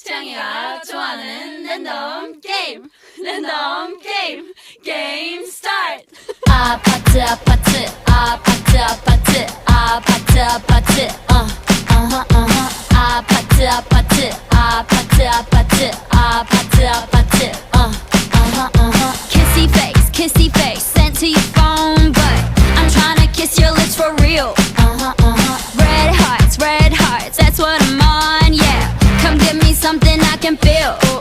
채영이가 좋아하는 랜덤 게임 게임 스타트. 아파트 아파트 아파트 아파트 아파트 아파트 아파트 아파트 아파트 아파트 아파트 아파트 kissy face sent to your phone but I'm tryna kiss your lips for real. Red hearts that's what I'm on, yeah. Come give me something I can feel.